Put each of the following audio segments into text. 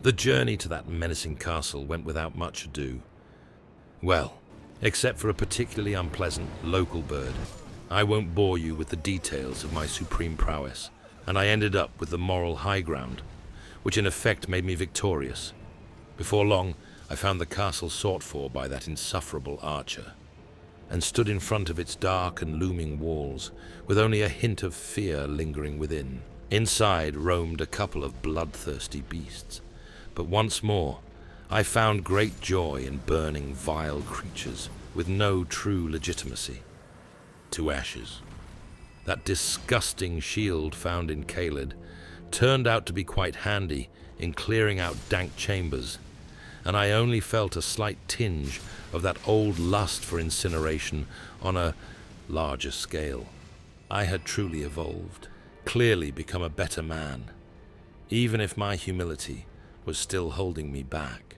The journey to that menacing castle went without much ado. Well, except for a particularly unpleasant local bird. I won't bore you with the details of my supreme prowess, and I ended up with the moral high ground, which in effect made me victorious. Before long, I found the castle sought for by that insufferable archer, and stood in front of its dark and looming walls, with only a hint of fear lingering within. Inside roamed a couple of bloodthirsty beasts, but once more I found great joy in burning vile creatures with no true legitimacy to ashes. That disgusting shield found in Caelid turned out to be quite handy in clearing out dank chambers, and I only felt a slight tinge of that old lust for incineration on a larger scale. I had truly evolved, clearly become a better man, even if my humility was still holding me back.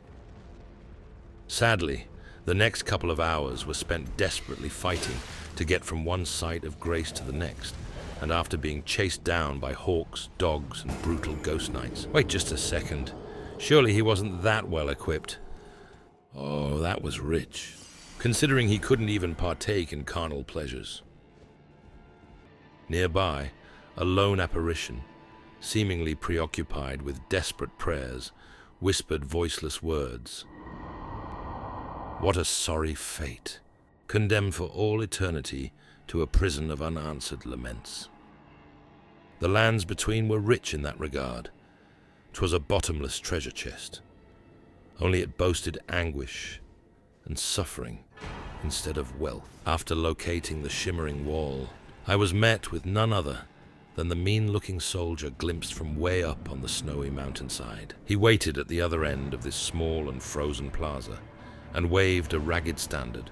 Sadly, the next couple of hours were spent desperately fighting to get from one site of grace to the next, and after being chased down by hawks, dogs, and brutal ghost knights. Wait just a second. Surely he wasn't that well equipped. Oh, that was rich, considering he couldn't even partake in carnal pleasures. Nearby, a lone apparition, seemingly preoccupied with desperate prayers, whispered voiceless words. What a sorry fate, condemned for all eternity to a prison of unanswered laments. The lands between were rich in that regard. 'Twas a bottomless treasure chest, only it boasted anguish and suffering instead of wealth. After locating the shimmering wall, I was met with none other than the mean-looking soldier glimpsed from way up on the snowy mountainside. He waited at the other end of this small and frozen plaza and waved a ragged standard,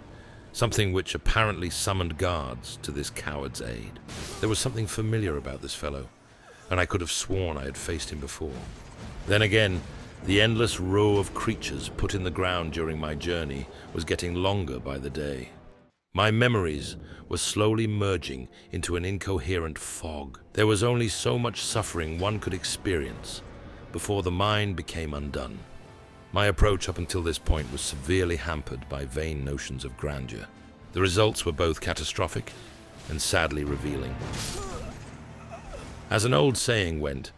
something which apparently summoned guards to this coward's aid. There was something familiar about this fellow, and I could have sworn I had faced him before. Then again, the endless row of creatures put in the ground during my journey was getting longer by the day. My memories were slowly merging into an incoherent fog. There was only so much suffering one could experience before the mind became undone. My approach up until this point was severely hampered by vain notions of grandeur. The results were both catastrophic and sadly revealing. As an old saying went,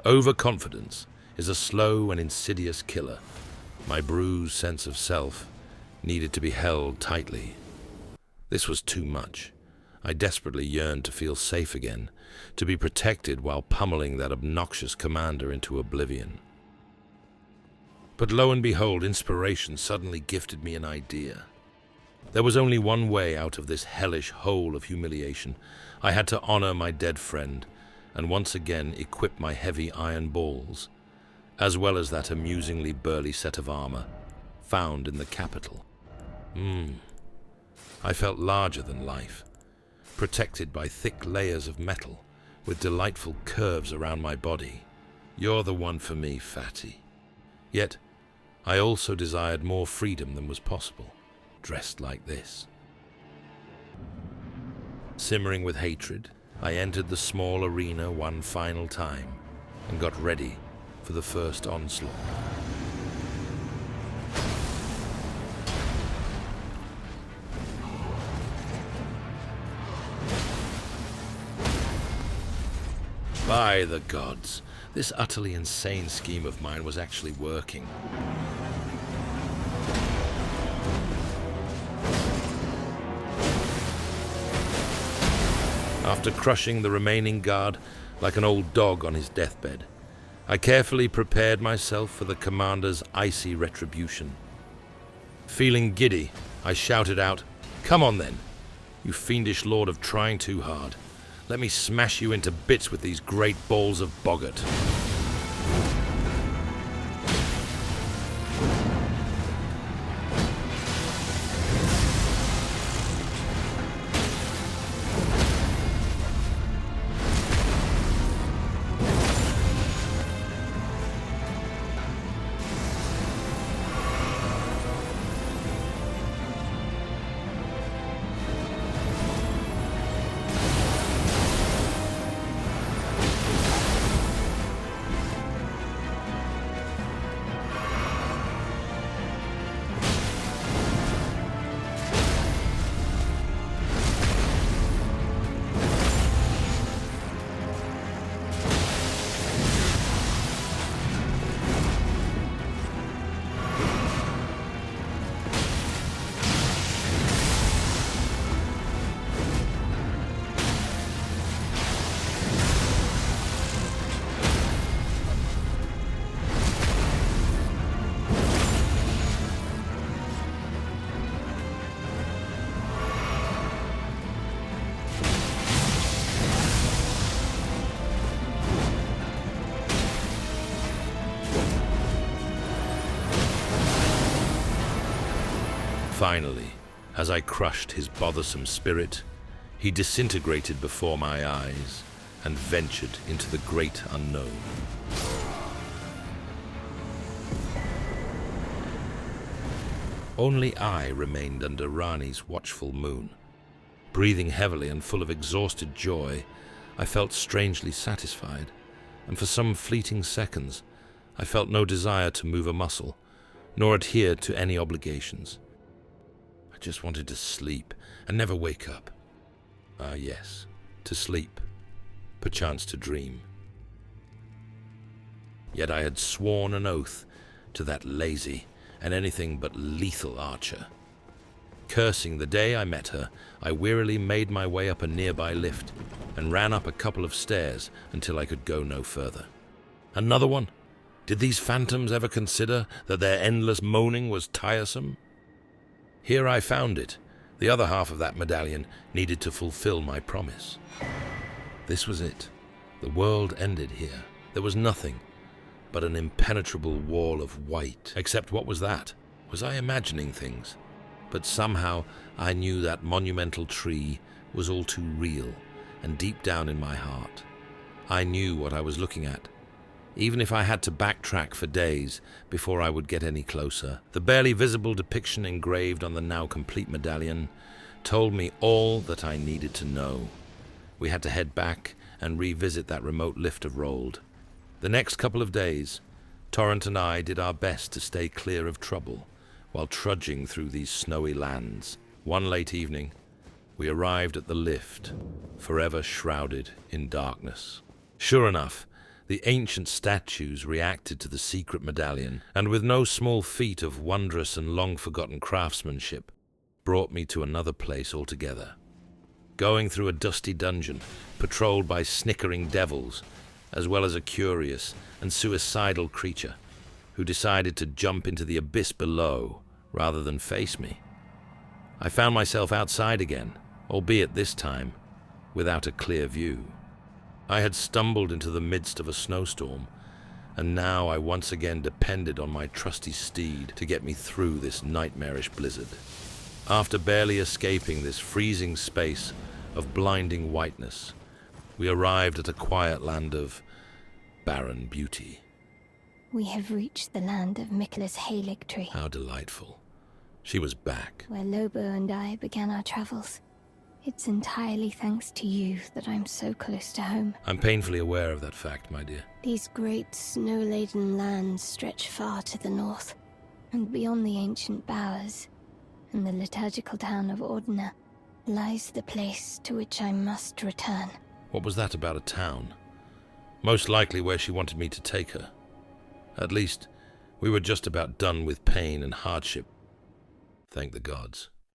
overconfidence is a slow and insidious killer. My bruised sense of self needed to be held tightly. This was too much. I desperately yearned to feel safe again, to be protected while pummeling that obnoxious commander into oblivion. But lo and behold, inspiration suddenly gifted me an idea. There was only one way out of this hellish hole of humiliation. I had to honor my dead friend, and once again equip my heavy iron balls, as well as that amusingly burly set of armor found in the capital. I felt larger than life, protected by thick layers of metal with delightful curves around my body. You're the one for me, fatty. Yet, I also desired more freedom than was possible, dressed like this. Simmering with hatred, I entered the small arena one final time and got ready for the first onslaught. By the gods, this utterly insane scheme of mine was actually working. After crushing the remaining guard like an old dog on his deathbed, I carefully prepared myself for the commander's icy retribution. Feeling giddy, I shouted out, "Come on then, you fiendish lord of trying too hard. Let me smash you into bits with these great balls of boggart." Finally, as I crushed his bothersome spirit, he disintegrated before my eyes and ventured into the great unknown. Only I remained under Rani's watchful moon. Breathing heavily and full of exhausted joy, I felt strangely satisfied, and for some fleeting seconds, I felt no desire to move a muscle, nor adhere to any obligations. I just wanted to sleep and never wake up. Ah, yes, to sleep, perchance to dream. Yet I had sworn an oath to that lazy and anything but lethal archer. Cursing the day I met her, I wearily made my way up a nearby lift and ran up a couple of stairs until I could go no further. Another one? Did these phantoms ever consider that their endless moaning was tiresome? Here I found it. The other half of that medallion needed to fulfill my promise. This was it. The world ended here. There was nothing but an impenetrable wall of white. Except what was that? Was I imagining things? But somehow I knew that monumental tree was all too real, and deep down in my heart, I knew what I was looking at. Even if I had to backtrack for days before I would get any closer, the barely visible depiction engraved on the now complete medallion told me all that I needed to know. We had to head back and revisit that remote lift of Rold. The next couple of days, Torrent and I did our best to stay clear of trouble while trudging through these snowy lands. One late evening, we arrived at the lift, forever shrouded in darkness. Sure enough, the ancient statues reacted to the secret medallion, and with no small feat of wondrous and long-forgotten craftsmanship, brought me to another place altogether. Going through a dusty dungeon, patrolled by snickering devils, as well as a curious and suicidal creature who decided to jump into the abyss below rather than face me. I found myself outside again, albeit this time without a clear view. I had stumbled into the midst of a snowstorm, and now I once again depended on my trusty steed to get me through this nightmarish blizzard. After barely escaping this freezing space of blinding whiteness, we arrived at a quiet land of barren beauty. We have reached the land of Michaela's Halig tree. How delightful. She was back. Where Lobo and I began our travels. It's entirely thanks to you that I'm so close to home. I'm painfully aware of that fact, my dear. These great snow-laden lands stretch far to the north, and beyond the ancient bowers, in the liturgical town of Ordina, lies the place to which I must return. What was that about a town? Most likely where she wanted me to take her. At least, we were just about done with pain and hardship. Thank the gods.